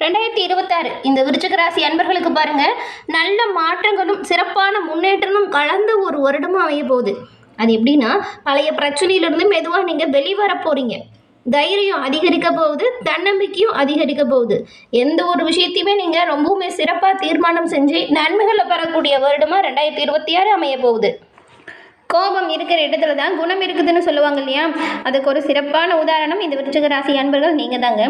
2026 இந்த விருச்சிக ராசி அன்பர்களுக்கு பாருங்க, நல்ல மாற்றங்களும் சிறப்பான முன்னேற்றமும் கலந்த ஒரு வருடமும் அமைய போகுது. அது எப்படின்னா, பழைய பிரச்சனையிலிருந்து மெதுவாக நீங்கள் வெளிவர போறீங்க. தைரியம் அதிகரிக்க போகுது, தன்னம்பிக்கையும் அதிகரிக்க போகுது. எந்த ஒரு விஷயத்தையுமே நீங்கள் ரொம்பவுமே சிறப்பாக தீர்மானம் செஞ்சு நன்மைகளை பெறக்கூடிய வருடமாக 2026 அமைய போகுது. கோபம் இருக்கிற இடத்துல தான் குணம் இருக்குதுன்னு சொல்லுவாங்க இல்லையா? அதுக்கு ஒரு சிறப்பான உதாரணம் இந்த விருச்சிக ராசி அன்பர்கள் நீங்கள் தாங்க.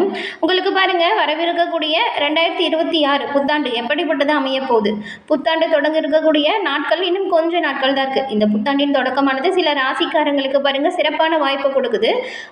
உங்களுக்கு பாருங்கள், வரவிருக்கக்கூடிய 2026 புத்தாண்டு எப்படிப்பட்டது அமைய போகுது. புத்தாண்டு தொடங்க இருக்கக்கூடிய நாட்கள் இன்னும் கொஞ்சம் நாட்கள் தான் இருக்குது. இந்த புத்தாண்டின் தொடக்கமானது சில ராசிக்காரங்களுக்கு பாருங்கள் சிறப்பான வாய்ப்பை கொடுக்குது.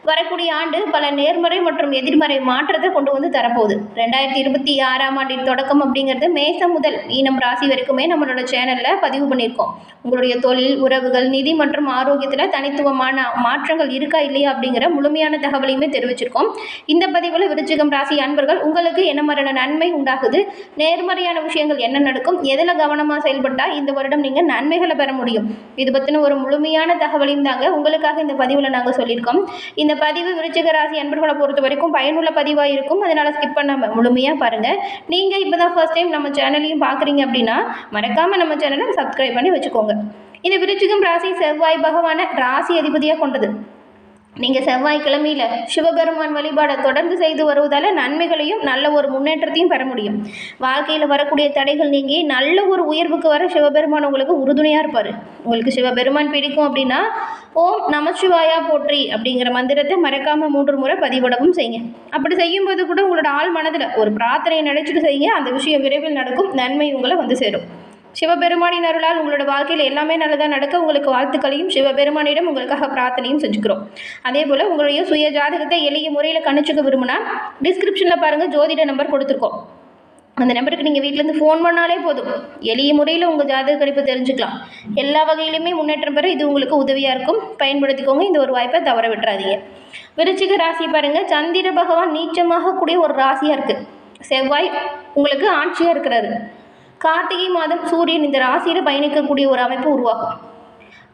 வரக்கூடிய ஆண்டு பல நேர்மறை மற்றும் எதிர்மறை மாற்றத்தை கொண்டு வந்து தரப்போகுது. 2026ஆம் ஆண்டின் தொடக்கம் அப்படிங்கிறது மேசம் முதல் மீனம் ராசி வரைக்குமே நம்மளோட சேனலில் பதிவு பண்ணியிருக்கோம். உங்களுடைய தொழில், உறவுகள், நிதி மற்றும் ஆரோக்கியத்தில் தனித்துவமான மாற்றங்கள் இருக்கா இல்லையா அப்படிங்கிற முழுமையான தகவலையுமே தெரிவிச்சிருக்கோம். இந்த பதிவில் விருச்சிகம் ராசி அன்பர்கள் உங்களுக்கு என்ன மாதிரியான நன்மை உண்டாகுது, நேர்மறையான விஷயங்கள் என்ன நடக்கும், எதில் கவனமாக செயல்பட்டால் இந்த வருடம் நீங்கள் நன்மைகளை பெற முடியும், இது பற்றின ஒரு முழுமையான தகவலையும் தாங்க உங்களுக்காக இந்த பதிவில் நாங்கள் சொல்லியிருக்கோம். இந்த பதிவு விருச்சிக ராசி அன்பர்களை பொறுத்த வரைக்கும் பயனுள்ள பதிவாக இருக்கும். அதனால் ஸ்கிப் பண்ணாமல் முழுமையாக பாருங்கள். நீங்கள் இப்போ தான் ஃபர்ஸ்ட் டைம் நம்ம சேனலையும் பார்க்குறீங்க அப்படின்னா மறக்காமல் நம்ம சேனலை சப்ஸ்கிரைப் பண்ணி வச்சுக்கோங்க. இந்த விருச்சிகம் ராசி செவ்வாய் பகவானை ராசி அதிபதியாக கொண்டது. நீங்கள் செவ்வாய்க்கிழமையில் சிவபெருமான் வழிபாடை தொடர்ந்து செய்து வருவதால் நன்மைகளையும் நல்ல ஒரு முன்னேற்றத்தையும் பெற முடியும். வாழ்க்கையில் வரக்கூடிய தடைகள் நீங்கி நல்ல ஒரு உயர்வுக்கு வர சிவபெருமான் உங்களுக்கு உறுதுணையாக இருப்பார். உங்களுக்கு சிவபெருமான் பிடிக்கும் அப்படின்னா ஓம் நமச்சிவாயா போற்றி அப்படிங்கிற மந்திரத்தை மறக்காமல் 3 முறை பதிவிடவும் செய்யுங்க. அப்படி செய்யும்போது கூட உங்களோட ஆள் மனதில் ஒரு பிரார்த்தனையை நினைச்சிட்டு செய்யுங்க. அந்த விஷயம் விரைவில் நடக்கும், நன்மை உங்களை வந்து சேரும். சிவபெருமானின் அருளால் உங்களோட வாழ்க்கையில் எல்லாமே நல்லதாக நடக்க உங்களுக்கு வாழ்த்துக்களையும் சிவபெருமானிடம் உங்களுக்காக பிரார்த்தனையும் செஞ்சுக்கிறோம். அதே போல் உங்களுடைய சுய ஜாதகத்தை எளிய முறையில் கணிச்சுக்க விரும்பினா டிஸ்கிரிப்ஷனில் பாருங்கள், ஜோதிட நம்பர் கொடுத்துருக்கோம். அந்த நம்பருக்கு நீங்கள் வீட்டிலேருந்து ஃபோன் பண்ணாலே போதும், எளிய முறையில் உங்கள் ஜாதக கணிப்பு தெரிஞ்சுக்கலாம். எல்லா வகையிலுமே முன்னேற்றம் பெற இது உங்களுக்கு உதவியாக இருக்கும். பயன்படுத்திக்கோங்க. இந்த ஒரு வாய்ப்பை தவற விட்டுறாதீங்க. விருச்சிக ராசி பாருங்கள், சந்திர பகவான் நீச்சமாக கூடிய ஒரு ராசியாக இருக்குது. செவ்வாய் உங்களுக்கு ஆட்சியாக இருக்கிறாரு. கார்த்திகை மாதம் சூரியன் இந்த ராசியில் பயணிக்கக்கூடிய ஒரு அமைப்பு உருவாகும்.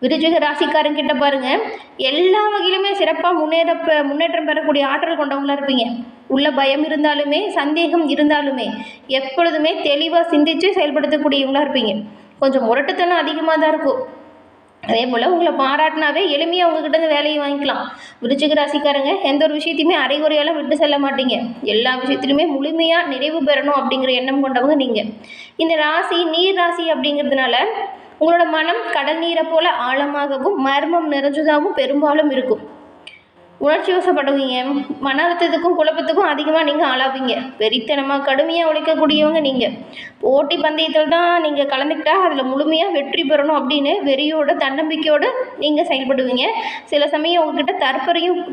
விருச்சிக ராசிக்காரங்கிட்ட பாருங்கள், எல்லா வகையிலுமே சிறப்பாக முன்னேற்றம் பெறக்கூடிய ஆற்றல் கொண்டவங்களா இருப்பீங்க. உள்ள பயம் இருந்தாலுமே, சந்தேகம் இருந்தாலுமே எப்பொழுதுமே தெளிவாக சிந்தித்து செயல்படுத்தக்கூடியவங்களா இருப்பீங்க. கொஞ்சம் முரட்டுத்தனம் அதிகமாக தான் இருக்கும். அதே போல் உங்களை பாராட்டினாவே எளிமையாக உங்ககிட்ட வேலையை வாங்கிக்கலாம். விருச்சிக ராசிக்காரங்க எந்த ஒரு விஷயத்தையுமே அரைகுறையால் விட்டு செல்ல மாட்டீங்க. எல்லா விஷயத்துலையுமே முழுமையாக நிறைவு பெறணும் அப்படிங்கிற எண்ணம் கொண்டவங்க நீங்கள். இந்த ராசி நீர் ராசி அப்படிங்கிறதுனால உங்களோட மனம் கடல் நீரை போல் ஆழமாகவும் மர்மம் நிறைஞ்சதாகவும் பெரும்பாலும் இருக்கும். உணர்ச்சி வசப்படுவீங்க. மன அழுத்தத்துக்கும் குழப்பத்துக்கும் அதிகமாக நீங்கள் ஆளாவீங்க. வெறித்தனமாக கடுமையாக உழைக்கக்கூடியவங்க நீங்கள். போட்டி பந்தயத்தில் தான் நீங்கள் கலந்துக்கிட்டால் அதில் முழுமையாக வெற்றி பெறணும் அப்படின்னு வெறியோட தன்னம்பிக்கையோடு நீங்கள் செயல்படுவீங்க. சில சமயம் உங்ககிட்ட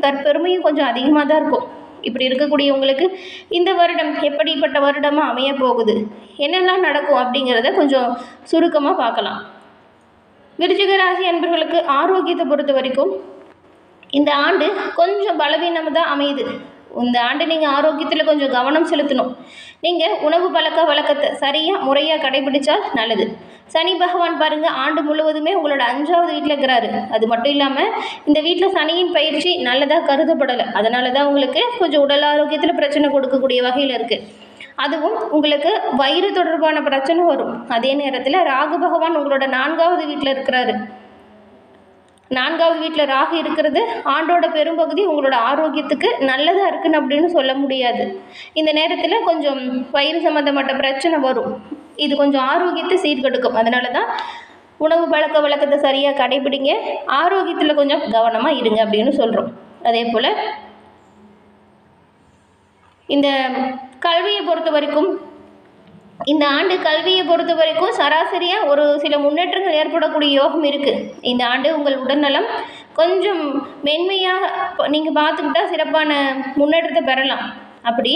தற்பெருமையும் கொஞ்சம் அதிகமாக தான் இருக்கும். இப்படி இருக்கக்கூடிய உங்களுக்கு இந்த வருடம் எப்படிப்பட்ட வருடமாக அமைய போகுது, என்னெல்லாம் நடக்கும் அப்படிங்கிறத கொஞ்சம் சுருக்கமாக பார்க்கலாம். விருச்சிக ராசி அன்பர்களுக்கு ஆரோக்கியத்தை பொறுத்த வரைக்கும் இந்த ஆண்டு கொஞ்சம் பலவீனமாக தான் அமையுது. இந்த ஆண்டு நீங்கள் ஆரோக்கியத்தில் கொஞ்சம் கவனம் செலுத்தணும். நீங்கள் உணவு வழக்கத்தை சரியாக முறையாக கடைபிடித்தால் நல்லது. சனி பகவான் பாருங்கள், ஆண்டு முழுவதுமே உங்களோட 5வது வீட்டில் இருக்கிறாரு. அது மட்டும் இல்லாமல் இந்த வீட்டில் சனியின் பயிற்சி நல்லதாக கருதப்படலை. அதனால தான் உங்களுக்கு கொஞ்சம் உடல் ஆரோக்கியத்தில் பிரச்சனை கொடுக்கக்கூடிய வகையில் இருக்குது. அதுவும் உங்களுக்கு வயிறு தொடர்பான பிரச்சனை வரும். அதே நேரத்தில் ராகு பகவான் உங்களோட 4வது வீட்டில் இருக்கிறாரு. 4வது வீட்டில் ராகு இருக்கிறது ஆண்டோட பெரும்பகுதி உங்களோட ஆரோக்கியத்துக்கு நல்லதாக இருக்குன்னு அப்படின்னு சொல்ல முடியாது. இந்த நேரத்தில் கொஞ்சம் வயிறு சம்மந்தப்பட்ட பிரச்சனை வரும். இது கொஞ்சம் ஆரோக்கியத்தை சீர்கெடுக்கும். அதனால தான் உணவு வழக்கத்தை சரியாக கடைபிடிங்க, ஆரோக்கியத்தில் கொஞ்சம் கவனமாக இருங்க அப்படின்னு சொல்கிறோம். அதே போல் இந்த கல்வியை பொறுத்த வரைக்கும் இந்த ஆண்டு கல்வியை பொறுத்த வரைக்கும் சராசரியாக ஒரு சில முன்னேற்றங்கள் ஏற்படக்கூடிய யோகம் இருக்குது. இந்த ஆண்டு உங்கள் உடல்நலம் கொஞ்சம் மென்மையாக நீங்கள் பார்த்துக்கிட்டா சிறப்பான முன்னேற்றத்தை பெறலாம். அப்படி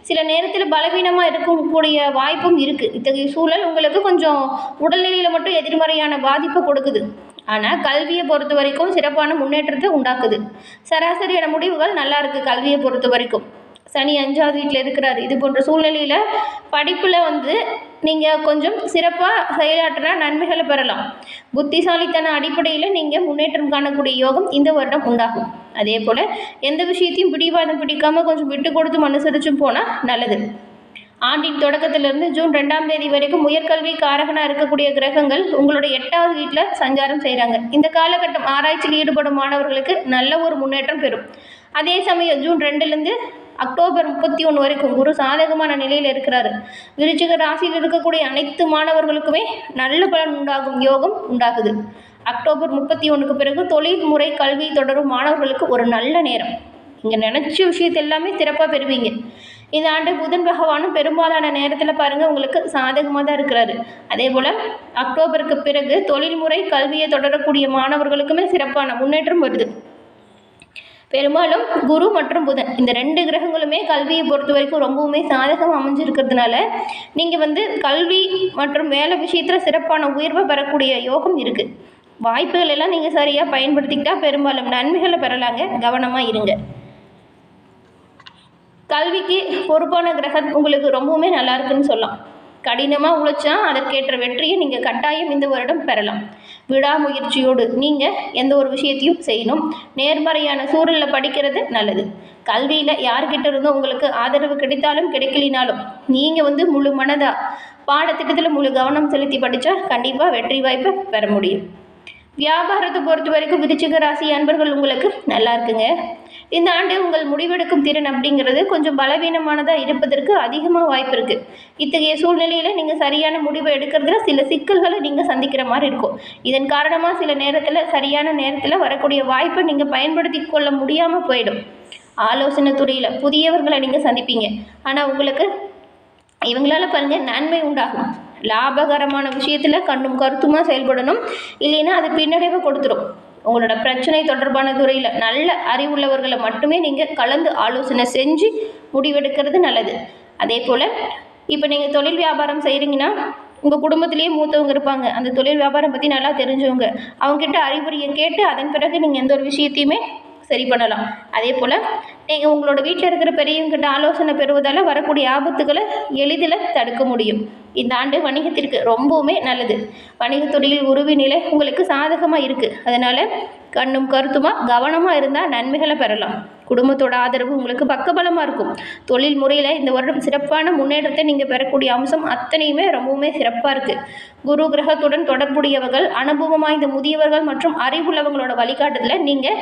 சில நேரத்தில் பலவீனமாக இருக்கக்கூடிய வாய்ப்பும் இருக்குது. இத்தகைய சூழல் உங்களுக்கு கொஞ்சம் உடல்நிலையில் மட்டும் எதிர்மறையான பாதிப்பை கொடுக்குது. ஆனால் கல்வியை பொறுத்த வரைக்கும் சிறப்பான முன்னேற்றத்தை உண்டாக்குது. சராசரியான முடிவுகள் நல்லா இருக்குது. கல்வியை பொறுத்த வரைக்கும் சனி 5வது வீட்டில் இருக்கிறார். இது போன்ற சூழ்நிலையில் படிப்பில் நீங்கள் கொஞ்சம் சிறப்பாக செயலாற்றினா நன்மைகளை பெறலாம். புத்திசாலித்தன அடிப்படையில் நீங்கள் முன்னேற்றம் காணக்கூடிய யோகம் இந்த வருடம் உண்டாகும். அதே போல் எந்த விஷயத்தையும் பிடிவாதம் பிடிக்காமல் கொஞ்சம் விட்டு கொடுத்து அனுசரிச்சும் போனால் நல்லது. ஆண்டின் தொடக்கத்திலிருந்து ஜூன் 2ஆம் தேதி வரைக்கும் உயர்கல்வி காரகனாக இருக்கக்கூடிய கிரகங்கள் உங்களுடைய 8வது வீட்டில் சஞ்சாரம் செய்கிறாங்க. இந்த காலகட்டம் ஆராய்ச்சியில் ஈடுபடும் மாணவர்களுக்கு நல்ல ஒரு முன்னேற்றம் பெறும். அதே சமயம் ஜூன் 2லேருந்து அக்டோபர் 31 வரைக்கும் குரு சாதகமான நிலையில் இருக்கிறாரு. விருச்சிக ராசியில் இருக்கக்கூடிய அனைத்து மாணவர்களுக்குமே நல்ல பலன் உண்டாகும் யோகம் உண்டாகுது. அக்டோபர் 31க்கு பிறகு தொழில் முறை கல்வி தொடரும் மாணவர்களுக்கு ஒரு நல்ல நேரம். இங்கே நினச்ச விஷயத்தை எல்லாமே சிறப்பாக பெறுவீங்க. இந்த ஆண்டு புதன் பகவானும் பெரும்பாலான நேரத்தில் பாருங்கள் உங்களுக்கு சாதகமாக தான் இருக்கிறாரு. அதே போல் அக்டோபருக்கு பிறகு தொழில்முறை கல்வியை தொடரக்கூடிய மாணவர்களுக்குமே சிறப்பான முன்னேற்றம் வருது. பெரும்பாலும் குரு மற்றும் புதன் இந்த 2 கிரகங்களுமே கல்வியை பொறுத்த வரைக்கும் ரொம்பவுமே சாதகமாக அமைஞ்சிருக்கிறதுனால நீங்கள் கல்வி மற்றும் வேலை விஷயத்தில் சிறப்பான உயர்வை பெறக்கூடிய யோகம் இருக்குது. வாய்ப்புகள் எல்லாம் நீங்கள் சரியாக பயன்படுத்திக்கிட்டால் பெரும்பாலும் நன்மைகளை பெறலாங்க. கவனமாக இருங்க. கல்விக்கு பொறுப்பான கிரகம் உங்களுக்கு ரொம்பவுமே நல்லா இருக்குன்னு சொல்லலாம். கடினமாக உழைச்சா அதற்கேற்ற வெற்றியை நீங்கள் கட்டாயம் இந்த வருடம் பெறலாம். விடாமுயற்சியோடு நீங்கள் எந்த ஒரு விஷயத்தையும் செய்யணும். நேர்மறையான சூழலில் படிக்கிறது நல்லது. கல்வியில் யார்கிட்ட இருந்தும் உங்களுக்கு ஆதரவு கிடைத்தாலும் கிடைக்கலினாலும் நீங்கள் முழு மனதாக பாடத்திட்டத்தில் முழு கவனம் செலுத்தி படித்தா கண்டிப்பாக வெற்றி வாய்ப்பை பெற முடியும். வியாபாரத்தை பொறுத்த வரைக்கும் விருச்சிக ராசி அன்பர்கள் உங்களுக்கு நல்லா இருக்குங்க. இந்த ஆண்டு உங்கள் முடிவெடுக்கும் திறன் அப்படிங்கிறது கொஞ்சம் பலவீனமானதாக இருப்பதற்கு அதிகமாக வாய்ப்பு இருக்குது. இத்தகைய சூழ்நிலையில் நீங்கள் சரியான முடிவை எடுக்கிறதுல சில சிக்கல்களை நீங்கள் சந்திக்கிற மாதிரி இருக்கும். இதன் காரணமாக சில நேரத்தில் சரியான நேரத்தில் வரக்கூடிய வாய்ப்பை நீங்கள் பயன்படுத்தி கொள்ள முடியாமல் போயிடும். ஆலோசனை துறையில் புதியவர்களை நீங்கள் சந்திப்பீங்க. ஆனால் உங்களுக்கு இவங்களால பாருங்கள் நன்மை உண்டாகும். லாபகரமான விஷயத்தில் கண்ணும் கருத்துமாக செயல்படணும். இல்லைன்னா அது பின்னடைவை கொடுத்துரும். உங்களோட பிரச்சனை தொடர்பான துறையில் நல்ல அறிவுள்ளவர்களை மட்டுமே நீங்கள் கலந்து ஆலோசனை செஞ்சு முடிவெடுக்கிறது நல்லது. அதே போல் இப்போ நீங்கள் தொழில் வியாபாரம் செய்கிறீங்கன்னா உங்கள் குடும்பத்திலேயே மூத்தவங்க இருப்பாங்க, அந்த தொழில் வியாபாரம் பற்றி நல்லா தெரிஞ்சவங்க, அவங்ககிட்ட அறிவுரையை கேட்டு அதன் பிறகு நீங்கள் எந்த ஒரு விஷயத்தையுமே சரி பண்ணலாம். அதே போல் நீங்கள் உங்களோட வீட்டில் இருக்கிற பெரியவங்கிட்ட ஆலோசனை பெறுவதால் வரக்கூடிய ஆபத்துக்களை எளிதில் தடுக்க முடியும். இந்த ஆண்டு வணிகத்திற்கு ரொம்பவுமே நல்லது. வணிகத்துறையில் உருவி நிலை உங்களுக்கு சாதகமாக இருக்குது. அதனால் கண்ணும் கருத்துமாக கவனமாக இருந்தால் நன்மைகளை பெறலாம். குடும்பத்தோட ஆதரவு உங்களுக்கு பக்கபலமாக இருக்கும். தொழில் முறையில் இந்த வருடம் சிறப்பான முன்னேற்றத்தை நீங்கள் பெறக்கூடிய அம்சம் அத்தனையுமே ரொம்பவுமே சிறப்பாக இருக்குது. குரு கிரகத்துடன் தொடர்புடையவர்கள், அனுபவம் வாய்ந்த முதியவர்கள் மற்றும் அறிவுள்ளவங்களோட வழிகாட்டுதலில் நீங்கள்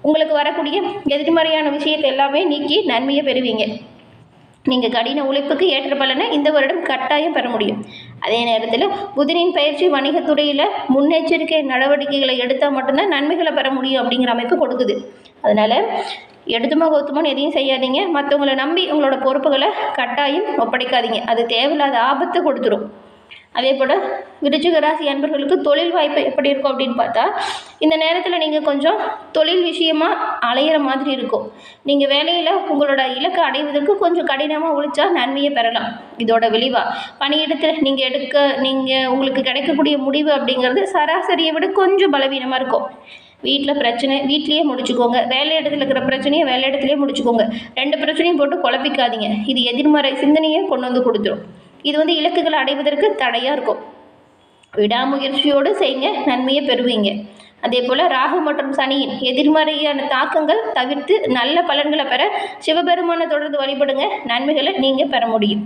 உங்களுக்கு வரக்கூடிய எதிர்மறையான விஷயத்தை எல்லாமே நீக்கி நன்மையை பெறுவீங்க. நீங்கள் கடின உழைப்புக்கு ஏற்ற பலனை இந்த வருடம் கட்டாயம் பெற முடியும். அதே நேரத்தில் புதனின் பயிற்சி வணிகத்துறையில் முன்னெச்சரிக்கை நடவடிக்கைகளை எடுத்தால் மட்டும்தான் நன்மைகளை பெற முடியும் அப்படிங்கிற அமைப்பு கொடுக்குது. அதனால் எடுத்துமா கௌத்துமான்னு எதையும் செய்யாதீங்க. மற்றவங்களை நம்பி உங்களோட பொறுப்புகளை கட்டாயம் ஒப்படைக்காதீங்க. அது தேவையில்லாத ஆபத்தை கொடுத்துரும். அதே போல் விருச்சிக ராசி அன்பர்களுக்கு தொழில் வாய்ப்பு எப்படி இருக்கும் அப்படின்னு பார்த்தா, இந்த நேரத்தில் நீங்கள் கொஞ்சம் தொழில் விஷயமாக அலையிற மாதிரி இருக்கும். நீங்கள் வேலையில் உங்களோட இலக்கை அடைவதற்கு கொஞ்சம் கடினமாக உழைச்சா நன்மையை பெறலாம். இதோட விளைவாக பணியிடத்தில் நீங்கள் உங்களுக்கு கிடைக்கக்கூடிய முடிவு அப்படிங்கிறது சராசரியை விட கொஞ்சம் பலவீனமாக இருக்கும். வீட்டில் பிரச்சனை வீட்லேயே முடிச்சுக்கோங்க. வேலை இடத்துல இருக்கிற பிரச்சனையை வேலை இடத்துலையே முடிச்சுக்கோங்க. 2 பிரச்சனையும் போட்டு குழப்பிக்காதீங்க. இது எதிர்மறை சிந்தனையை கொண்டு வந்து கொடுத்துரும். இது இலக்குகளை அடைவதற்கு தடையாக இருக்கும். விடாமுயற்சியோடு செய்யுங்க, நன்மையை பெறுவீங்க. அதே போல் ராகு மற்றும் சனியின் எதிர்மறையான தாக்கங்கள் தவிர்த்து நல்ல பலன்களை பெற சிவபெருமானை தொடர்ந்து வழிபடுங்க. நன்மைகளை நீங்கள் பெற முடியும்.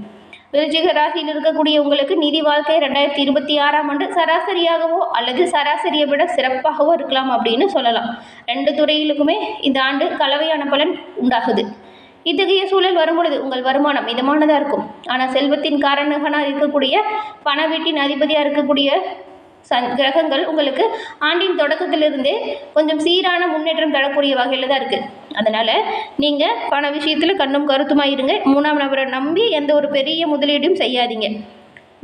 விருச்சிக ராசியில் இருக்கக்கூடிய உங்களுக்கு நிதி வாழ்க்கை 2026ஆம் ஆண்டு சராசரியாகவோ அல்லது சராசரியை விட சிறப்பாகவோ இருக்கலாம் அப்படின்னு சொல்லலாம். 2 துறையிலுக்குமே இந்த ஆண்டு கலவையான பலன் உண்டாகுது. இத்தகைய சூழல் வரும்பொழுது உங்கள் வருமானம் மிதமானதாக இருக்கும். ஆனால் செல்வத்தின் காரணகனாக இருக்கக்கூடிய பண வீட்டின் அதிபதியாக இருக்கக்கூடிய கிரகங்கள் உங்களுக்கு ஆண்டின் தொடக்கத்திலிருந்தே கொஞ்சம் சீரான முன்னேற்றம் தரக்கூடிய வகையில் தான் இருக்குது. அதனால் நீங்கள் பண விஷயத்தில் கண்ணும் கருத்துமாக இருங்க. 3ஆம் நபரை நம்பி எந்த ஒரு பெரிய முதலீடும் செய்யாதீங்க.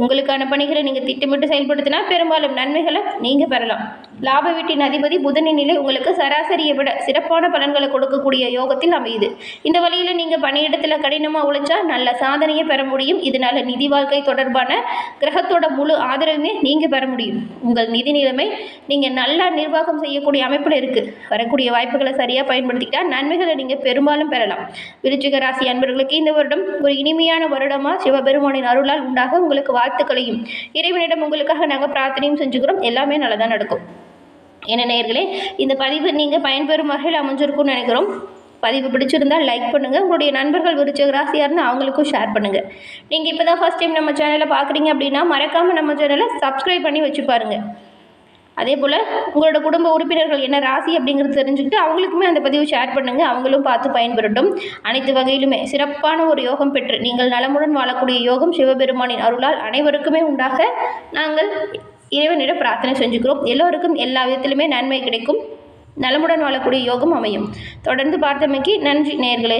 உங்களுக்கான பணிகளை நீங்கள் திட்டமிட்டு செயல்படுத்தினா பெரும்பாலும் நன்மைகளை நீங்கள் பெறலாம். லாப வீட்டின் அதிபதி புதனின் நிலை உங்களுக்கு சராசரியை விட சிறப்பான பலன்களை கொடுக்கக்கூடிய யோகத்தில் அமையுது. இந்த வழியில் நீங்கள் பணியிடத்தில் கடினமாக உழைச்சா நல்ல சாதனையை பெற முடியும். இதனால் நிதி வாழ்க்கை தொடர்பான கிரகத்தோட முழு ஆதரவுமே நீங்கள் பெற முடியும். உங்கள் நிதி நிலைமை நீங்கள் நல்லா நிர்வாகம் செய்யக்கூடிய அமைப்பில் இருக்குது. வரக்கூடிய வாய்ப்புகளை சரியாக பயன்படுத்திக்கிட்டா நன்மைகளை நீங்கள் பெரும்பாலும் பெறலாம். விருச்சிக ராசி அன்பர்களுக்கு இந்த வருடம் ஒரு இனிமையான வருடமாக சிவபெருமானின் அருளால் உண்டாக உங்களுக்கு வாழ்த்துக்களையும் இறைவனிடம் உங்களுக்காக நாங்கள் பிரார்த்தனையும் செஞ்சுக்கிறோம். எல்லாமே நல்லதாக நடக்கும். என்ன நேயர்களே, இந்த பதிவு நீங்கள் பயன்பெறும் வகையில் அமைஞ்சிருக்கும்னு நினைக்கிறோம். பதிவு பிடிச்சிருந்தால் லைக் பண்ணுங்கள். உங்களுடைய நண்பர்கள் விருச்சிக ராசியாக இருந்தால் அவங்களுக்கும் ஷேர் பண்ணுங்கள். நீங்கள் இப்போ தான் ஃபஸ்ட் டைம் நம்ம சேனலை பார்க்குறீங்க அப்படின்னா மறக்காமல் நம்ம சேனலை சப்ஸ்கிரைப் பண்ணி வச்சு பாருங்கள். அதே போல் உங்களோட குடும்ப உறுப்பினர்கள் என்ன ராசி அப்படிங்கிறது தெரிஞ்சுக்கிட்டு அவங்களுக்குமே அந்த பதிவு ஷேர் பண்ணுங்கள். அவங்களும் பார்த்து பயன்பெறட்டும். அனைத்து வகையிலுமே சிறப்பான ஒரு யோகம் பெற்று நீங்கள் நலமுடன் வாழக்கூடிய யோகம் சிவபெருமானின் அருளால் அனைவருக்குமே உண்டாக நாங்கள் இறைவனிடம் பிரார்த்தனை செஞ்சுக்கிறோம். எல்லோருக்கும் எல்லா விதத்திலுமே நன்மை கிடைக்கும். நலமுடன் வாழக்கூடிய யோகம் அமையும். தொடர்ந்து பார்த்தமைக்கு நன்றி நேயர்களே.